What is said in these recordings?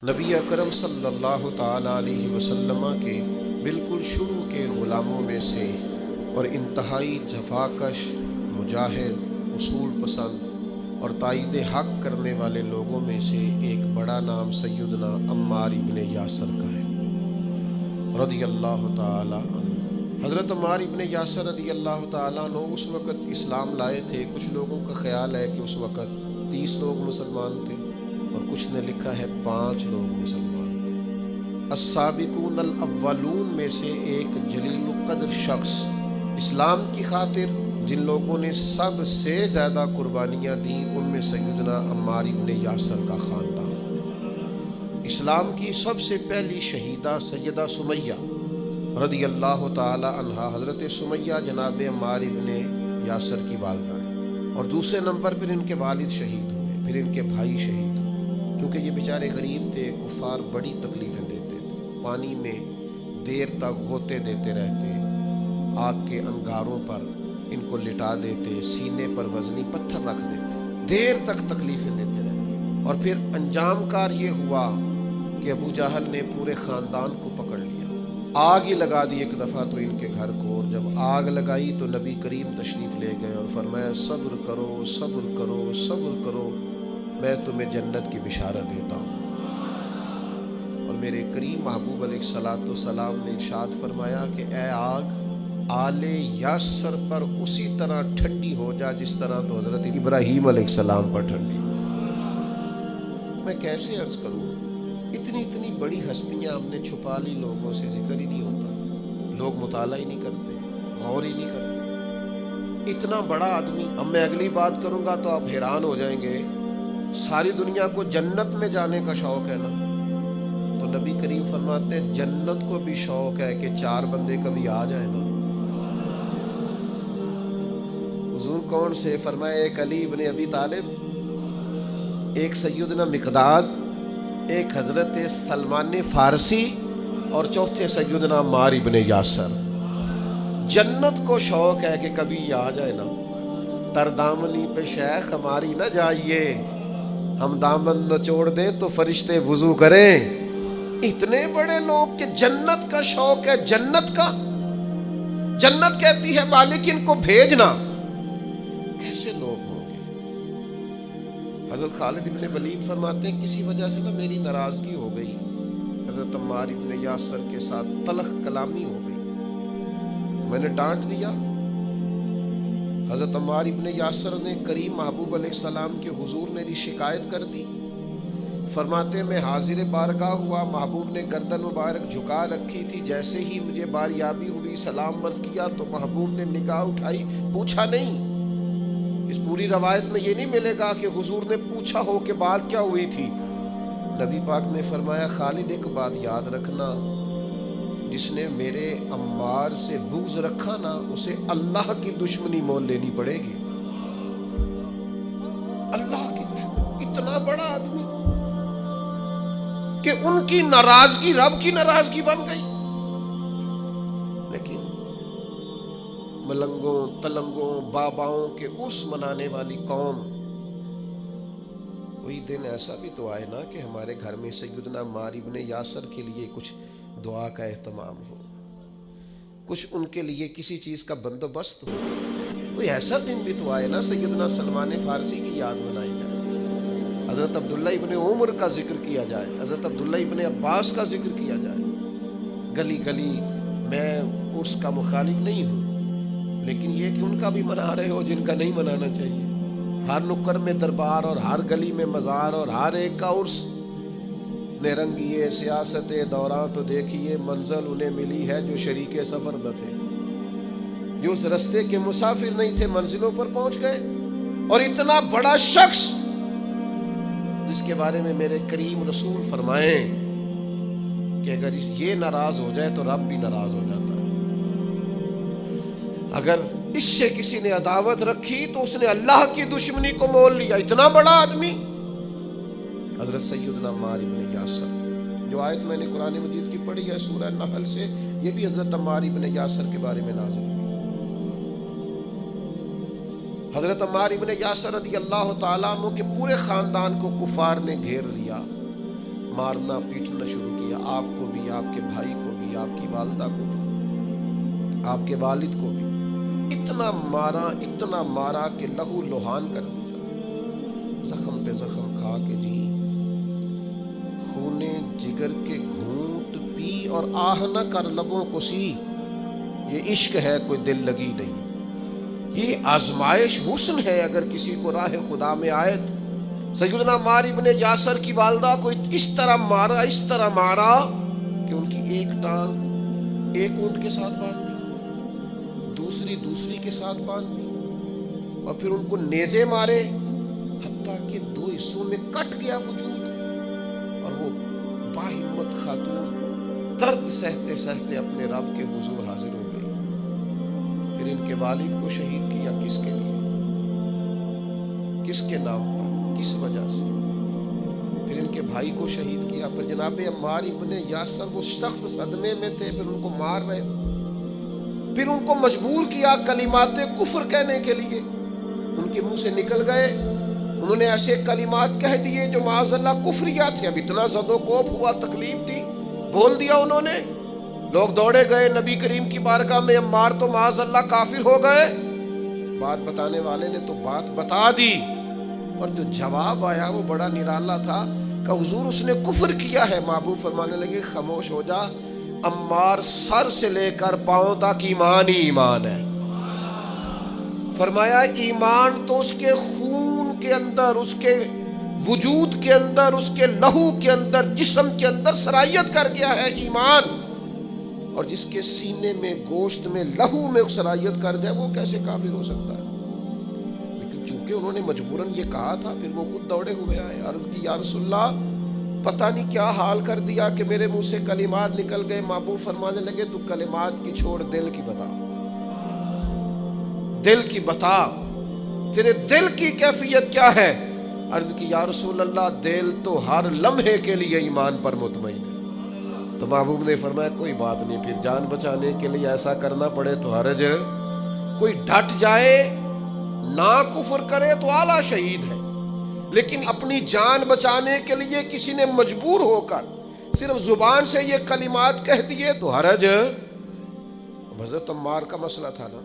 نبی اکرم صلی اللہ تعالیٰ علیہ وسلم کے بالکل شروع کے غلاموں میں سے اور انتہائی جفاکش، مجاہد، اصول پسند اور تائید حق کرنے والے لوگوں میں سے ایک بڑا نام سیدنا عمار ابن یاسر کا ہے رضی اللہ تعالیٰ عنہ۔ حضرت عمار ابن یاسر رضی اللہ تعالیٰ عنہ اس وقت اسلام لائے تھے۔ کچھ لوگوں کا خیال ہے کہ اس وقت 30 لوگ مسلمان تھے اور کچھ نے لکھا ہے 5 لوگ مسلمان تھے۔ السابقون الاولون میں سے ایک جلیل القدر شخص، اسلام کی خاطر جن لوگوں نے سب سے زیادہ قربانیاں دیں، ان میں سیدنا عمار ابن یاسر کا خاندان۔ اسلام کی سب سے پہلی شہیدہ سیدہ سمیہ رضی اللہ تعالی عنہا، حضرت سمیہ جناب عمار ابن یاسر کی والدہ ہیں، اور دوسرے نمبر پر ان کے والد شہید ہوئے، پھر ان کے بھائی شہید ہوئے، کیونکہ یہ بیچارے غریب تھے۔ کفار بڑی تکلیفیں دیتے تھے، پانی میں دیر تک غوطے دیتے رہتے، آگ کے انگاروں پر ان کو لٹا دیتے، سینے پر وزنی پتھر رکھ دیتے، دیر تک تکلیفیں دیتے رہتے، اور پھر انجام کار یہ ہوا کہ ابو جہل نے پورے خاندان کو پکڑ لیا، آگ ہی لگا دی ایک دفعہ تو ان کے گھر کو، اور جب آگ لگائی تو نبی کریم تشریف لے گئے اور فرمایا صبر کرو صبر کرو صبر کرو، میں تمہیں جنت کی بشارت دیتا ہوں۔ اور میرے کریم محبوب علیہ الصلوۃ والسلام نے ارشاد فرمایا کہ اے آگ، آل یاسر پر اسی طرح ٹھنڈی ہو جا جس طرح تو حضرت ابراہیم علیہ السلام پر ٹھنڈی۔ میں کیسے عرض کروں، اتنی بڑی ہستیاں ہم نے چھپا لی، لوگوں سے ذکر ہی نہیں ہوتا، لوگ مطالعہ ہی نہیں کرتے، غور ہی نہیں کرتے۔ اتنا بڑا آدمی، اب میں اگلی بات کروں گا تو آپ حیران ہو جائیں گے، ساری دنیا کو جنت میں جانے کا شوق ہے نا، تو نبی کریم فرماتے ہیں جنت کو بھی شوق ہے کہ 4 بندے کبھی آ جائیں نا۔ حضور کون سے؟ فرمایا ایک علی ابن ابی طالب، ایک سیدنا مقداد، ایک حضرت سلمان فارسی، اور چوتھے سیدنا عمار ابن یاسر۔ جنت کو شوق ہے کہ کبھی آ جائے نا، تر دامنی پہ شیخ ہماری نہ جائیے، ہم دامن نچوڑ دیں تو فرشتے وضو کریں۔ اتنے بڑے لوگ کہ جنت کا شوق ہے، جنت کا، جنت کہتی ہے مالک ان کو بھیجنا۔ کیسے لوگ ہوں گے؟ حضرت خالد ابن ولید فرماتے ہیں کسی وجہ سے نا میری ناراضگی ہو گئی، حضرت عمار ابن یاسر کے ساتھ تلخ کلامی ہو گئی، تو میں نے ڈانٹ دیا۔ حضرت عمار ابن یاسر نے کریم محبوب علیہ السلام کے حضور میری شکایت کر دی۔ فرماتے میں حاضر بارگاہ ہوا، محبوب نے گردن مبارک جھکا رکھی تھی، جیسے ہی مجھے باریابی ہوئی سلام عرض کیا تو محبوب نے نگاہ اٹھائی، پوچھا نہیں۔ اس پوری روایت میں یہ نہیں ملے گا کہ حضور نے پوچھا ہو کہ بات کیا ہوئی تھی۔ نبی پاک نے فرمایا خالد ایک بات یاد رکھنا، جس نے میرے عمار سے بغض رکھا نا، اسے اللہ کی دشمنی مول لینی پڑے گی۔ اللہ کی دشمنی، اتنا بڑا آدمی کہ ان کی ناراضگی رب کی ناراضگی بن گئی۔ لیکن ملنگوں تلنگوں باباؤں کے عرس منانے والی قوم، کوئی دن ایسا بھی تو آئے نا کہ ہمارے گھر میں سیدنا عمار ابن یاسر کے لیے کچھ دعا کا اہتمام ہو، کچھ ان کے لیے کسی چیز کا بندوبست ہو۔ کوئی ایسا دن بھی تو آئے نا سیدنا سلمان فارسی کی یاد منائی جائے، حضرت عبداللہ ابن عمر کا ذکر کیا جائے، حضرت عبداللہ ابن عباس کا ذکر کیا جائے۔ گلی گلی میں عرس کا مخالف نہیں ہوں، لیکن یہ کہ ان کا بھی منا رہے ہو جن کا نہیں منانا چاہیے۔ ہر نکر میں دربار اور ہر گلی میں مزار اور ہر ایک کا عرس، نے رنگیے سیاست دوران تو دیکھیے، منزل انہیں ملی ہے جو شریک سفر نہ تھے، جو اس رستے کے مسافر نہیں تھے، منزلوں پر پہنچ گئے۔ اور اتنا بڑا شخص جس کے بارے میں میرے کریم رسول فرمائیں کہ اگر یہ ناراض ہو جائے تو رب بھی ناراض ہو جاتا ہے۔ اگر اس سے کسی نے عداوت رکھی تو اس نے اللہ کی دشمنی کو مول لیا۔ اتنا بڑا آدمی حضرت سیدنا عمار ابن یاسر۔ جو آیت میں نے قرآن مجید کی پڑھی ہے سورہ نحل سے، یہ بھی حضرت عمار ابن یاسر کے بارے میں نازل ہوئی۔ حضرت عمار ابن یاسر رضی اللہ تعالیٰ عنہ کے پورے خاندان کو کفار نے گھیر لیا۔ مارنا پیٹنا شروع کیا، آپ کو بھی، آپ کے بھائی کو بھی، آپ کی والدہ کو بھی، آپ کے والد کو بھی اتنا مارا کہ لہو لہان کر دیا، زخم پہ زخم کھا کے جی خونے جگر کے گھونٹ پی اور آہ نہ کر لبوں کو سی، یہ عشق ہے کوئی دل لگی نہیں، یہ آزمائش حسن ہے اگر کسی کو راہ خدا میں آئے تو۔ سیدنا عمار ابن یاسر کی والدہ کو اس طرح مارا کہ ان کی ایک ٹانگ ایک اونٹ کے ساتھ باندھ دی، دوسری کے ساتھ باندھ دی، اور پھر ان کو نیزے مارے حتیٰ کہ 2 حصوں میں کٹ گیا وجود، اور وہ باہمت خاتون درد سہتے سہتے اپنے رب کے حضور حاضر ہو گئی۔ پھر ان کے والد کو شہید کیا، کس کے لیے، کس کے نام پر، کس وجہ سے؟ پھر ان کے بھائی کو شہید کیا، پھر جناب عمار ابن یاسر وہ سخت صدمے میں تھے، پھر ان کو مار رہے، پھر ان کو مجبور کیا کلمات کفر کہنے کے لیے، ان کے منہ سے نکل گئے، انہوں نے ایسے کلمات کہہ دیے جو معاذ اللہ کفریہ تھے، اب اتنا زد و کوف ہوا، تکلیف تھی، بول دیا انہوں نے، لوگ دوڑے گئے نبی کریم کی بارگاہ میں، عمار تو معاذ اللہ کافر ہو گئے، بات بتانے والے نے تو بات بتا دی، پر جو جواب آیا وہ بڑا نرالا تھا کہ حضور اس نے کفر کیا ہے۔ محبوب فرمانے لگے خاموش ہو جا، عمار سر سے لے کر پاؤں تک ایمان ہی ایمان ہے۔ فرمایا ایمان تو اس کے خون کے اندر، اس کے وجود کے اندر، اس کے لہو کے اندر، جسم کے اندر سرایت کر گیا ہے ایمان، اور جس کے سینے میں، گوشت میں، لہو میں سرایت کر جائے وہ کیسے کافر ہو سکتا ہے؟ لیکن چونکہ انہوں نے مجبوراً یہ کہا تھا، پھر وہ خود دوڑے ہوئے آئے، عرض کی یا رسول اللہ پتہ نہیں کیا حال کر دیا کہ میرے منہ سے کلمات نکل گئے۔ محبوب فرمانے لگے تو کلمات کی چھوڑ، دل کی بتا، دل کی بتا، تیرے دل کی کیفیت کیا ہے؟ عرض کی یا رسول اللہ دل تو ہر لمحے کے لیے ایمان پر مطمئن ہے۔ تو محبوب نے فرمایا کوئی بات نہیں، پھر جان بچانے کے لیے ایسا کرنا پڑے تو حرج، کوئی ڈٹ جائے نہ کفر کرے تو اعلیٰ شہید ہے، لیکن اپنی جان بچانے کے لیے کسی نے مجبور ہو کر صرف زبان سے یہ کلمات کہہ دیے تو حرج۔ حضرت عمار کا مسئلہ تھا نا،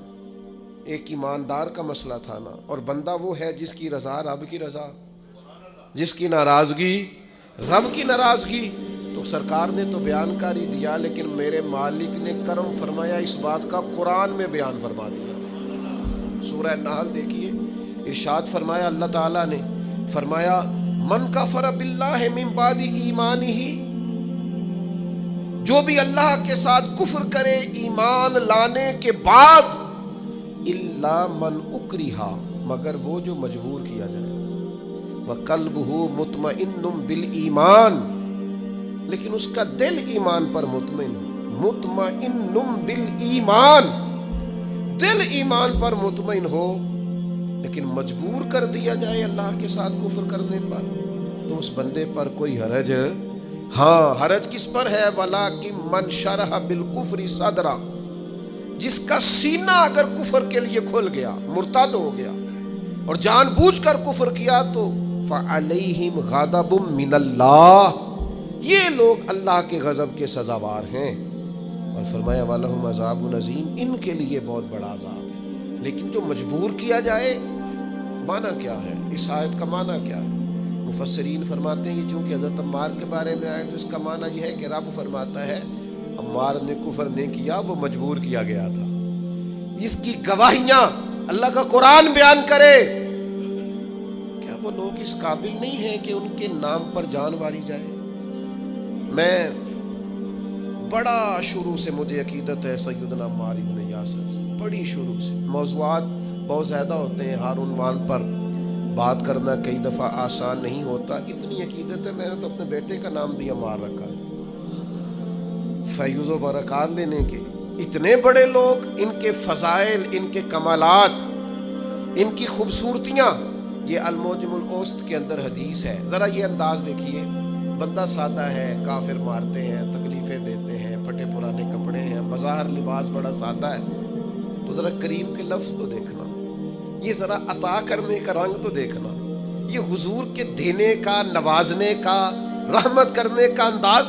ایک ایماندار کا مسئلہ تھا نا، اور بندہ وہ ہے جس کی رضا رب کی رضا، جس کی ناراضگی رب کی ناراضگی۔ تو سرکار نے تو بیان کر ہی دیا، لیکن میرے مالک نے کرم فرمایا اس بات کا قرآن میں بیان فرما دیا۔ سورہ نحل دیکھیے، ارشاد فرمایا اللہ تعالیٰ نے، فرمایا من کفر باللہ من بعد ایمانہ، جو بھی اللہ کے ساتھ کفر کرے ایمان لانے کے بعد، الا من اکرہ، مگر وہ جو مجبور کیا جائے، وقلبہ مطمئن بالایمان، لیکن اس کا دل ایمان پر مطمئن، مطمئن بالایمان، دل ایمان پر مطمئن ہو، لیکن مجبور کر دیا جائے اللہ کے ساتھ کفر کرنے پر، تو اس بندے پر کوئی حرج، ہاں حرج کس پر ہے؟ وَلَٰكِن مَّن شَرَحَ بِالْكُفْرِ صَدْرًا، جس کا سینہ اگر کفر کے لیے کھل گیا، مرتد ہو گیا اور جان بوجھ کر کفر کیا، تو فَعَلَيْهِمْ غَضَبٌ مِّنَ اللَّهِ، یہ لوگ اللہ کے غضب کے سزاوار ہیں، اور فرمایا وَلَهُمْ عَذَابٌ عَظِيمٌ، ان کے لیے بہت بڑا عذاب ہے۔ لیکن جو مجبور کیا جائے، معنی کیا ہے اس آیت کا؟ معنی کیا ہے؟ مفسرین فرماتے ہیں کہ چونکہ حضرت عمار کے بارے میں آئے تو اس کا معنی یہ ہے کہ رب فرماتا ہے عمار نے کفر نہیں کیا، وہ مجبور کیا گیا تھا۔ اس کی گواہیاں اللہ کا قرآن بیان کرے، کیا وہ لوگ اس قابل نہیں ہیں کہ ان کے نام پر جان واری جائے؟ میں بڑا شروع سے مجھے عقیدت ہے سیدنا عمار ابن یاسر سے، بڑی شروع سے، موضوعات بہت زیادہ ہوتے ہیں، ہر عنوان پر بات کرنا کئی دفعہ آسان نہیں ہوتا، اتنی عقیدت ہے میں نے تو اپنے بیٹے کا نام بھی عمار رکھا ہے فیض و برکات لینے کے لیے۔ اتنے بڑے لوگ، ان کے فضائل، ان کے کمالات، ان کی خوبصورتیاں، یہ المعجم الاوسط کے اندر حدیث ہے۔ ذرا یہ انداز دیکھیے، بندہ سادہ ہے، کافر مارتے ہیں، تکلیفیں دیتے ہیں، پھٹے پرانے کپڑے ہیں، بظاہر لباس بڑا سادہ ہے، تو ذرا کریم کے لفظ تو دیکھنا، یہ ذرا عطا کرنے کا رنگ تو دیکھنا، یہ حضور کے دینے کا، نوازنے کا رحمت کرنے کا انداز